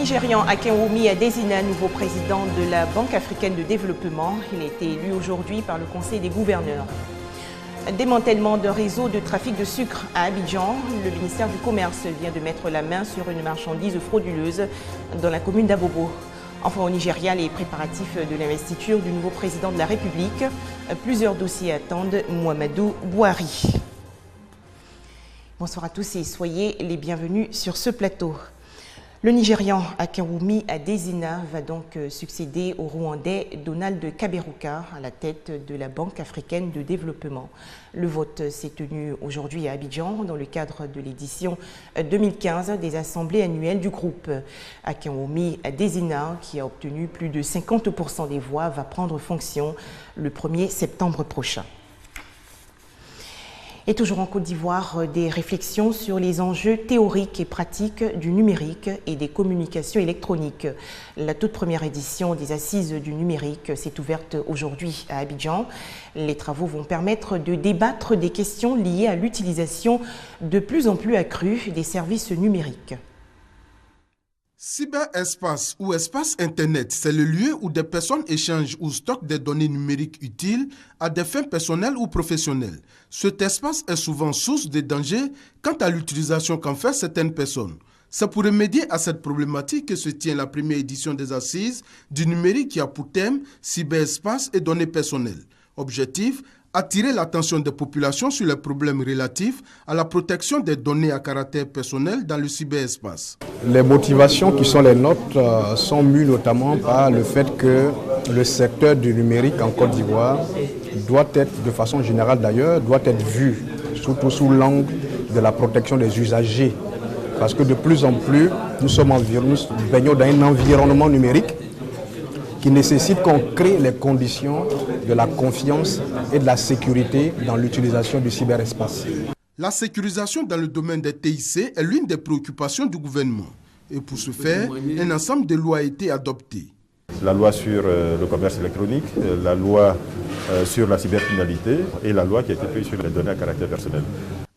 Nigérian Akinwumi a désigné un nouveau président de la Banque africaine de développement. Il a été élu aujourd'hui par le Conseil des gouverneurs. Démantèlement d'un réseau de trafic de sucre à Abidjan. Le ministère du Commerce vient de mettre la main sur une marchandise frauduleuse dans la commune d'Abobo. Enfin, au Nigeria, les préparatifs de l'investiture du nouveau président de la République. Plusieurs dossiers attendent Muhammadu Buhari. Bonsoir à tous et soyez les bienvenus sur ce plateau. Le Nigérian Akinwumi Adesina va donc succéder au Rwandais Donald Kaberuka à la tête de la Banque africaine de développement. Le vote s'est tenu aujourd'hui à Abidjan dans le cadre de l'édition 2015 des assemblées annuelles du groupe. Akinwumi Adesina, qui a obtenu plus de 50% des voix, va prendre fonction le 1er septembre prochain. Et toujours en Côte d'Ivoire, des réflexions sur les enjeux théoriques et pratiques du numérique et des communications électroniques. La toute première édition des Assises du numérique s'est ouverte aujourd'hui à Abidjan. Les travaux vont permettre de débattre des questions liées à l'utilisation de plus en plus accrue des services numériques. Cyberespace ou espace Internet, c'est le lieu où des personnes échangent ou stockent des données numériques utiles à des fins personnelles ou professionnelles. Cet espace est souvent source de dangers quant à l'utilisation qu'en font certaines personnes. C'est pour remédier à cette problématique que se tient la première édition des Assises du numérique qui a pour thème cyberespace et données personnelles. Objectif: attirer l'attention des populations sur les problèmes relatifs à la protection des données à caractère personnel dans le cyberespace. Les motivations qui sont les nôtres sont mues notamment par le fait que le secteur du numérique en Côte d'Ivoire doit être, de façon générale d'ailleurs, doit être vu surtout sous l'angle de la protection des usagers. Parce que de plus en plus, nous baignons dans un environnement numérique qui nécessite qu'on crée les conditions de la confiance et de la sécurité dans l'utilisation du cyberespace. La sécurisation dans le domaine des TIC est l'une des préoccupations du gouvernement. Et pour ce faire, un ensemble de lois a été adopté. La loi sur le commerce électronique, la loi sur la cybercriminalité et la loi qui a été prise sur les données à caractère personnel.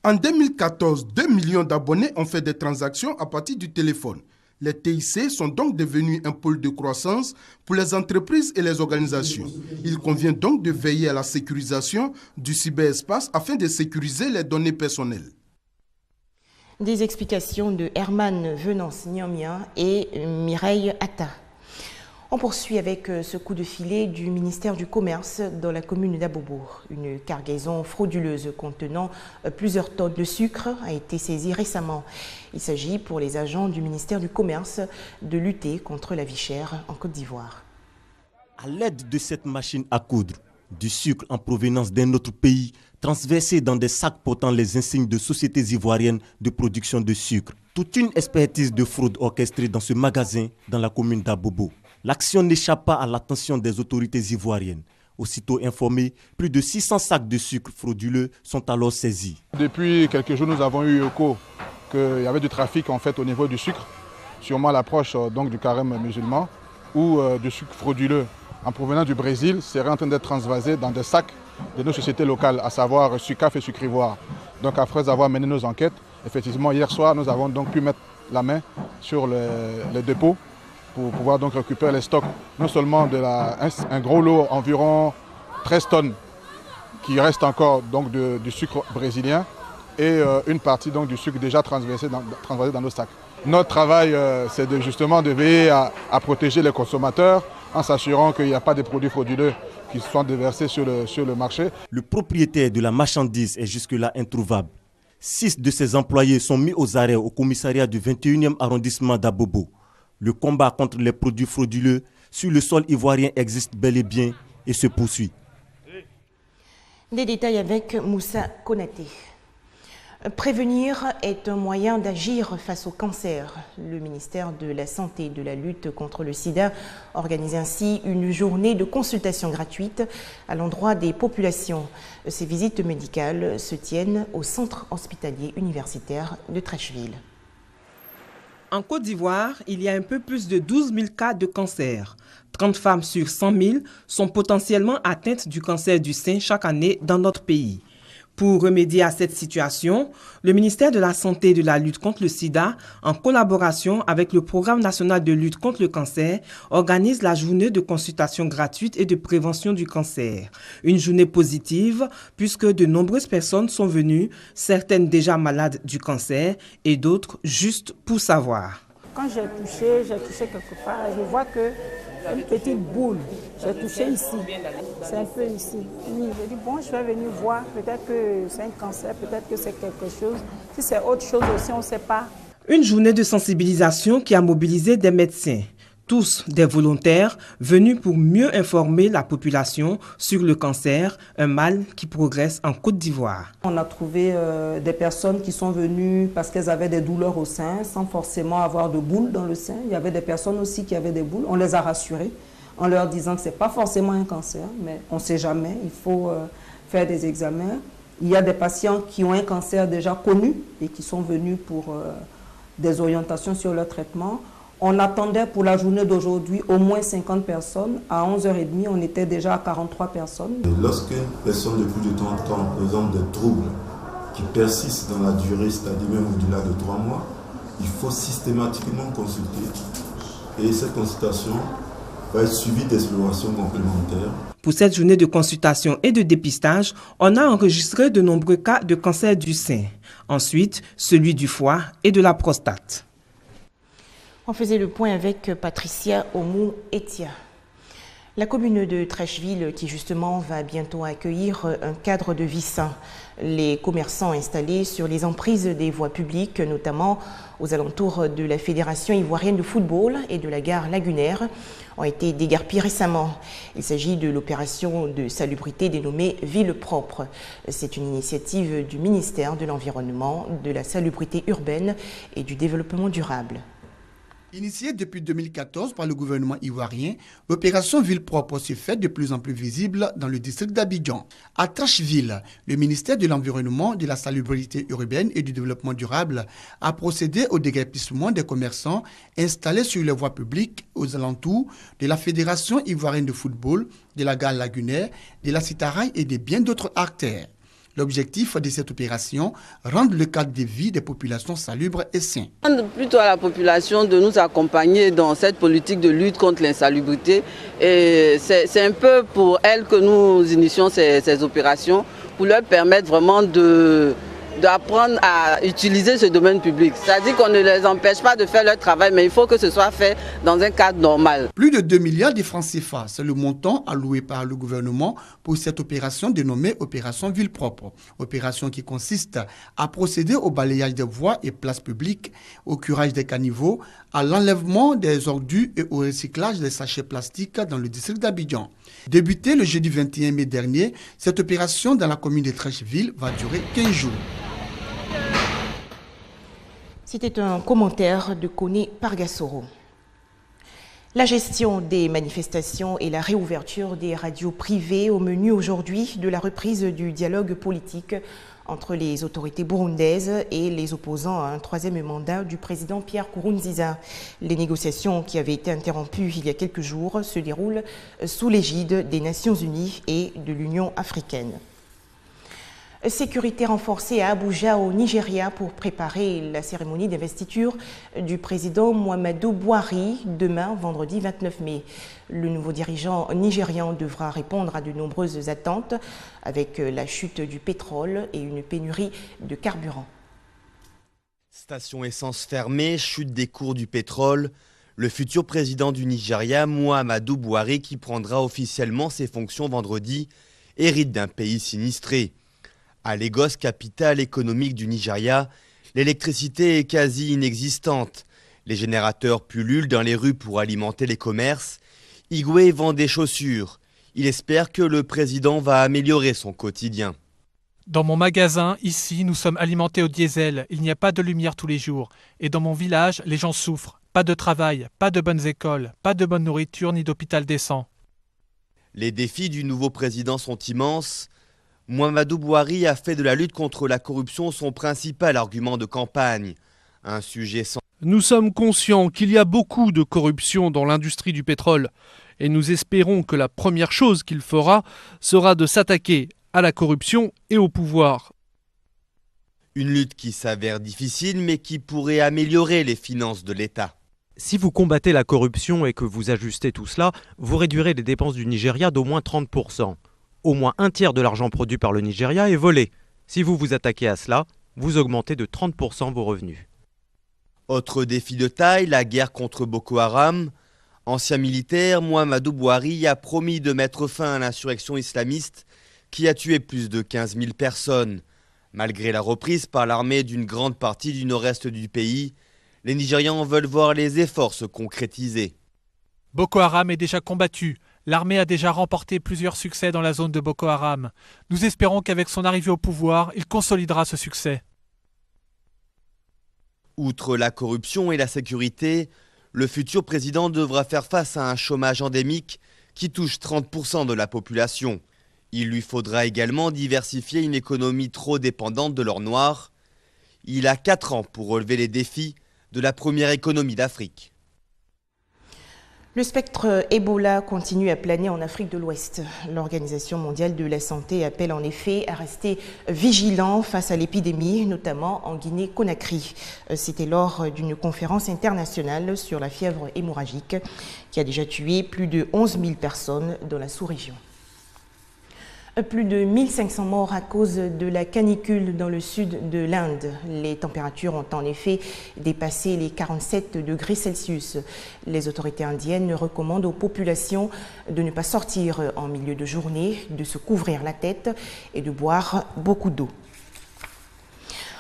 En 2014, 2 millions d'abonnés ont fait des transactions à partir du téléphone. Les TIC sont donc devenus un pôle de croissance pour les entreprises et les organisations. Il convient donc de veiller à la sécurisation du cyberespace afin de sécuriser les données personnelles. Des explications de Herman Venance-Niamia et Mireille Atta. On poursuit avec ce coup de filet du ministère du Commerce dans la commune d'Abobo. Une cargaison frauduleuse contenant plusieurs tonnes de sucre a été saisie récemment. Il s'agit pour les agents du ministère du Commerce de lutter contre la vie chère en Côte d'Ivoire. À l'aide de cette machine à coudre, du sucre en provenance d'un autre pays, transversé dans des sacs portant les insignes de sociétés ivoiriennes de production de sucre. Toute une expertise de fraude orchestrée dans ce magasin dans la commune d'Abobo. L'action n'échappe pas à l'attention des autorités ivoiriennes. Aussitôt informés, plus de 600 sacs de sucre frauduleux sont alors saisis. Depuis quelques jours, nous avons eu écho qu'il y avait du trafic en fait, au niveau du sucre, sûrement à l'approche du carême musulman, où du sucre frauduleux en provenant du Brésil serait en train d'être transvasé dans des sacs de nos sociétés locales, à savoir Sucaf et Sucrivoire. Donc après avoir mené nos enquêtes, effectivement hier soir, nous avons donc pu mettre la main sur les dépôts pour pouvoir donc récupérer les stocks, non seulement de un gros lot environ 13 tonnes qui reste encore donc du sucre brésilien et une partie donc du sucre déjà transvasé dans nos sacs. Notre travail, c'est justement de veiller à protéger les consommateurs en s'assurant qu'il n'y a pas de produits frauduleux qui soient déversés sur le marché. Le propriétaire de la marchandise est jusque-là introuvable. 6 de ses employés sont mis aux arrêts au commissariat du 21e arrondissement d'Abobo. Le combat contre les produits frauduleux sur le sol ivoirien existe bel et bien et se poursuit. Des détails avec Moussa Konaté. Prévenir est un moyen d'agir face au cancer. Le ministère de la Santé et de la lutte contre le sida organise ainsi une journée de consultation gratuite à l'endroit des populations. Ces visites médicales se tiennent au centre hospitalier universitaire de Trècheville. En Côte d'Ivoire, il y a un peu plus de 12 000 cas de cancer. 30 femmes sur 100 000 sont potentiellement atteintes du cancer du sein chaque année dans notre pays. Pour remédier à cette situation, le ministère de la Santé et de la lutte contre le sida, en collaboration avec le Programme national de lutte contre le cancer, organise la journée de consultation gratuite et de prévention du cancer. Une journée positive puisque de nombreuses personnes sont venues, certaines déjà malades du cancer et d'autres juste pour savoir. Quand j'ai touché quelque part, je vois que une petite boule. J'ai touché ici. C'est un peu ici. Oui, j'ai dit, bon, je vais venir voir. Peut-être que c'est un cancer, peut-être que c'est quelque chose. Si c'est autre chose aussi, on ne sait pas. Une journée de sensibilisation qui a mobilisé des médecins, tous des volontaires venus pour mieux informer la population sur le cancer, un mal qui progresse en Côte d'Ivoire. On a trouvé des personnes qui sont venues parce qu'elles avaient des douleurs au sein, sans forcément avoir de boules dans le sein. Il y avait des personnes aussi qui avaient des boules. On les a rassurées en leur disant que ce n'est pas forcément un cancer, mais on ne sait jamais, il faut faire des examens. Il y a des patients qui ont un cancer déjà connu et qui sont venus pour des orientations sur leur traitement. On attendait pour la journée d'aujourd'hui au moins 50 personnes. À 11h30, on était déjà à 43 personnes. Lorsqu'une personne de plus de 30 ans présente des troubles qui persistent dans la durée, c'est-à-dire même au-delà de 3 mois, il faut systématiquement consulter. Et cette consultation va être suivie d'explorations complémentaires. Pour cette journée de consultation et de dépistage, on a enregistré de nombreux cas de cancer du sein. Ensuite, celui du foie et de la prostate. On faisait le point avec Patricia Oumou-Etia. La commune de Trècheville qui justement va bientôt accueillir un cadre de vie sain. Les commerçants installés sur les emprises des voies publiques, notamment aux alentours de la Fédération ivoirienne de football et de la gare lagunaire, ont été déguerpis récemment. Il s'agit de l'opération de salubrité dénommée Ville propre. C'est une initiative du ministère de l'Environnement, de la Salubrité urbaine et du Développement durable. Initiée depuis 2014 par le gouvernement ivoirien, l'opération Ville propre se fait de plus en plus visible dans le district d'Abidjan. À Trècheville, le ministère de l'Environnement, de la Salubrité urbaine et du Développement durable a procédé au déguerpissement des commerçants installés sur les voies publiques aux alentours de la Fédération ivoirienne de football, de la gare lagunaire, de la Citaraille et de bien d'autres artères. L'objectif de cette opération, rendre le cadre de vie des populations salubres et sain. Je demande plutôt à la population de nous accompagner dans cette politique de lutte contre l'insalubrité. Et c'est un peu pour elles que nous initions ces opérations, pour leur permettre vraiment d'apprendre à utiliser ce domaine public. C'est-à-dire qu'on ne les empêche pas de faire leur travail, mais il faut que ce soit fait dans un cadre normal. Plus de 2 milliards de francs CFA, c'est le montant alloué par le gouvernement pour cette opération dénommée Opération Ville propre. Opération qui consiste à procéder au balayage des voies et places publiques, au curage des caniveaux, à l'enlèvement des ordures et au recyclage des sachets plastiques dans le district d'Abidjan. Débutée le jeudi 21 mai dernier, cette opération dans la commune de Trècheville va durer 15 jours. C'était un commentaire de Koné Pargassoro. La gestion des manifestations et la réouverture des radios privées au menu aujourd'hui de la reprise du dialogue politique entre les autorités burundaises et les opposants à un troisième mandat du président Pierre Nkurunziza. Les négociations qui avaient été interrompues il y a quelques jours se déroulent sous l'égide des Nations Unies et de l'Union africaine. Sécurité renforcée à Abuja au Nigeria pour préparer la cérémonie d'investiture du président Muhammadu Buhari demain, vendredi 29 mai. Le nouveau dirigeant nigérian devra répondre à de nombreuses attentes avec la chute du pétrole et une pénurie de carburant. Station essence fermée, chute des cours du pétrole. Le futur président du Nigeria, Muhammadu Buhari, qui prendra officiellement ses fonctions vendredi, hérite d'un pays sinistré. À Lagos, capitale économique du Nigeria, l'électricité est quasi inexistante. Les générateurs pullulent dans les rues pour alimenter les commerces. Igwe vend des chaussures. Il espère que le président va améliorer son quotidien. Dans mon magasin, ici, nous sommes alimentés au diesel. Il n'y a pas de lumière tous les jours. Et dans mon village, les gens souffrent. Pas de travail, pas de bonnes écoles, pas de bonne nourriture ni d'hôpital décent. Les défis du nouveau président sont immenses. Muhammadu Buhari a fait de la lutte contre la corruption son principal argument de campagne. Un sujet sans... Nous sommes conscients qu'il y a beaucoup de corruption dans l'industrie du pétrole et nous espérons que la première chose qu'il fera sera de s'attaquer à la corruption et au pouvoir. Une lutte qui s'avère difficile mais qui pourrait améliorer les finances de l'État. Si vous combattez la corruption et que vous ajustez tout cela, vous réduirez les dépenses du Nigeria d'au moins 30%. Au moins un tiers de l'argent produit par le Nigeria est volé. Si vous vous attaquez à cela, vous augmentez de 30% vos revenus. Autre défi de taille, la guerre contre Boko Haram. Ancien militaire, Muhammadu Buhari a promis de mettre fin à l'insurrection islamiste qui a tué plus de 15 000 personnes. Malgré la reprise par l'armée d'une grande partie du nord-est du pays, les Nigérians veulent voir les efforts se concrétiser. Boko Haram est déjà combattu. L'armée a déjà remporté plusieurs succès dans la zone de Boko Haram. Nous espérons qu'avec son arrivée au pouvoir, il consolidera ce succès. Outre la corruption et la sécurité, le futur président devra faire face à un chômage endémique qui touche 30% de la population. Il lui faudra également diversifier une économie trop dépendante de l'or noir. Il a 4 ans pour relever les défis de la première économie d'Afrique. Le spectre Ebola continue à planer en Afrique de l'Ouest. L'Organisation mondiale de la santé appelle en effet à rester vigilant face à l'épidémie, notamment en Guinée-Conakry. C'était lors d'une conférence internationale sur la fièvre hémorragique qui a déjà tué plus de 11 000 personnes dans la sous-région. Plus de 1500 morts à cause de la canicule dans le sud de l'Inde. Les températures ont en effet dépassé les 47 degrés Celsius. Les autorités indiennes recommandent aux populations de ne pas sortir en milieu de journée, de se couvrir la tête et de boire beaucoup d'eau.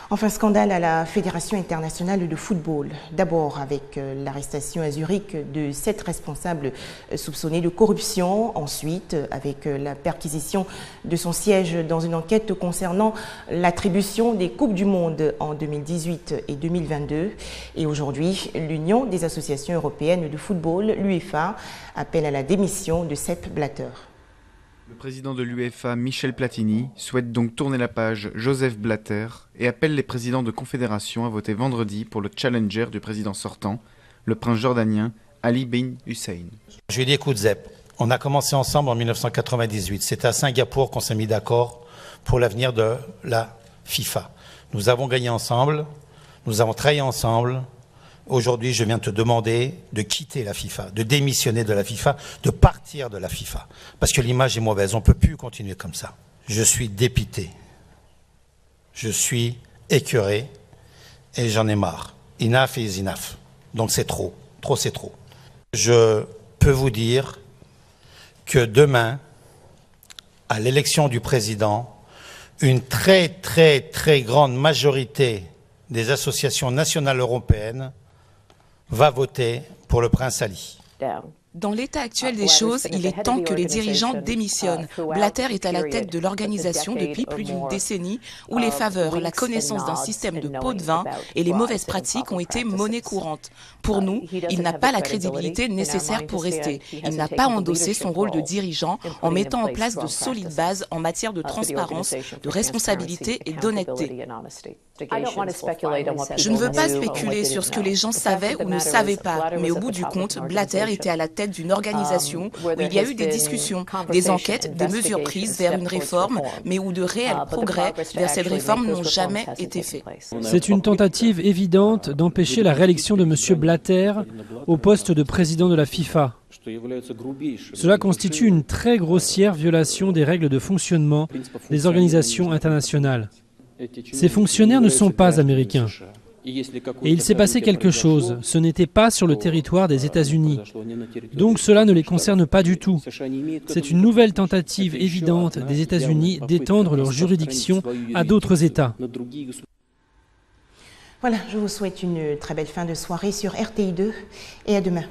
Enfin, scandale à la Fédération internationale de football. D'abord avec l'arrestation à Zurich de 7 responsables soupçonnés de corruption. Ensuite, avec la perquisition de son siège dans une enquête concernant l'attribution des Coupes du Monde en 2018 et 2022. Et aujourd'hui, l'Union des associations européennes de football, l'UEFA, appelle à la démission de Sepp Blatter. Le président de l'UEFA, Michel Platini, souhaite donc tourner la page Joseph Blatter et appelle les présidents de confédération à voter vendredi pour le challenger du président sortant, le prince jordanien Ali bin Hussein. Je lui ai dit, écoute Zep, on a commencé ensemble en 1998. C'était à Singapour qu'on s'est mis d'accord pour l'avenir de la FIFA. Nous avons gagné ensemble, nous avons travaillé ensemble. Aujourd'hui, je viens te demander de quitter la FIFA, de démissionner de la FIFA, de partir de la FIFA. Parce que l'image est mauvaise, on ne peut plus continuer comme ça. Je suis dépité, je suis écœuré et j'en ai marre. Enough is enough. Donc c'est trop, trop c'est trop. Je peux vous dire que demain, à l'élection du président, une très très très grande majorité des associations nationales européennes va voter pour le prince Ali. Dans l'état actuel des choses, il est temps que les dirigeants démissionnent. Blatter est à la tête de l'organisation depuis plus d'une décennie où les faveurs, la connaissance d'un système de pots de vin et les mauvaises pratiques ont été monnaie courante. Pour nous, il n'a pas la crédibilité nécessaire pour rester. Il n'a pas endossé son rôle de dirigeant en mettant en place de solides bases en matière de transparence, de responsabilité et d'honnêteté. Je ne veux pas spéculer sur ce que les gens savaient ou ne savaient pas, mais au bout du compte, Blatter était à la tête d'une organisation où il y a eu des discussions, des enquêtes, des mesures prises vers une réforme, mais où de réels progrès vers cette réforme n'ont jamais été faits. C'est une tentative évidente d'empêcher la réélection de M. Blatter au poste de président de la FIFA. Cela constitue une très grossière violation des règles de fonctionnement des organisations internationales. Ces fonctionnaires ne sont pas américains. Et il s'est passé quelque chose. Ce n'était pas sur le territoire des États-Unis. Donc cela ne les concerne pas du tout. C'est une nouvelle tentative évidente des États-Unis d'étendre leur juridiction à d'autres États. Voilà, je vous souhaite une très belle fin de soirée sur RTI2 et à demain.